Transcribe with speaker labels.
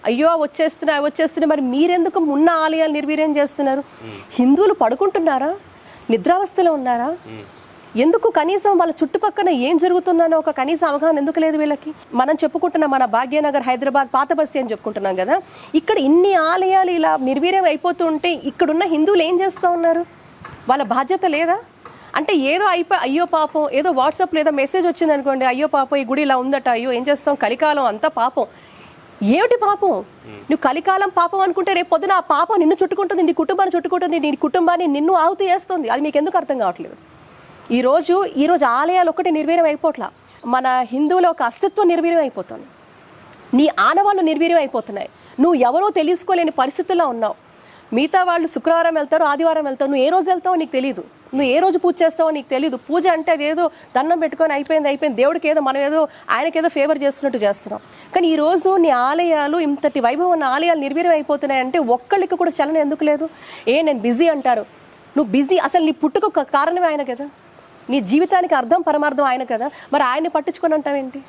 Speaker 1: అయ్యో వచ్చేస్తున్నాయి. మరి మీరెందుకు ఉన్న ఆలయాలు నిర్వీర్యం చేస్తున్నారు? హిందువులు పడుకుంటున్నారా? నిద్రావస్థలో ఉన్నారా? ఎందుకు కనీసం వాళ్ళ చుట్టుపక్కల ఏం జరుగుతుందనో ఒక కనీస అవగాహన ఎందుకు లేదు వీళ్ళకి? మనం చెప్పుకుంటున్నాం మన భాగ్యనగర్, హైదరాబాద్, పాత బస్తీ అని చెప్పుకుంటున్నాం కదా. ఇక్కడ ఇన్ని ఆలయాలు ఇలా నిర్వీర్యం అయిపోతూ ఉంటే ఇక్కడున్న హిందువులు ఏం చేస్తూ ఉన్నారు? వాళ్ళ బాధ్యత లేదా? అంటే ఏదో అయ్యో పాపం, ఏదో వాట్సాప్లో ఏదో మెసేజ్ వచ్చింది అనుకోండి, అయ్యో పాపం ఈ గుడి ఇలా ఉందట, అయ్యో ఏం చేస్తాం, కలికాలం అంతా పాపం. ఏమిటి పాపం? నువ్వు కలికాలం పాపం అనుకుంటే రేపు పొద్దున ఆ పాపం నిన్ను చుట్టుకుంటుంది, నీ కుటుంబాన్ని చుట్టుకుంటుంది, నీ కుటుంబాన్ని నిన్ను ఆహుతి చేస్తుంది. అది మీకు ఎందుకు అర్థం కావట్లేదు? ఈరోజు ఆలయాలు ఒక్కటి నిర్వీర్యం అయిపోట్లా, మన హిందువుల ఒక అస్తిత్వం నిర్వీర్యం అయిపోతుంది. నీ ఆనవాళ్ళు నిర్వీర్యం అయిపోతున్నాయి. నువ్వు ఎవరో తెలుసుకోలేని పరిస్థితుల్లో ఉన్నావు. మిగతా వాళ్ళు శుక్రవారం వెళ్తారు, ఆదివారం వెళ్తావు, నువ్వు ఏ రోజు వెళ్తావో నీకు తెలియదు, నువ్వు ఏ రోజు పూజ చేస్తావో నీకు తెలియదు. పూజ అంటే అదేదో దండం పెట్టుకొని అయిపోయింది, దేవుడికి ఏదో మనం ఏదో ఆయనకేదో ఫేవర్ చేస్తున్నట్టు చేస్తున్నాం. కానీ ఈరోజు నీ ఆలయాలు, ఇంతటి వైభవం ఉన్న ఆలయాలు నిర్వీర్యం అయిపోతున్నాయంటే ఒక్కళ్ళకి కూడా చలనం ఎందుకు లేదు? నేను బిజీ అంటారు. నువ్వు బిజీ, అసలు నీ పుట్టుక కారణమే ఆయన కదా, నీ జీవితానికి అర్థం పరమార్థం ఆయన కదా, మరి ఆయన్ని పట్టించుకొని అంటావేంటి?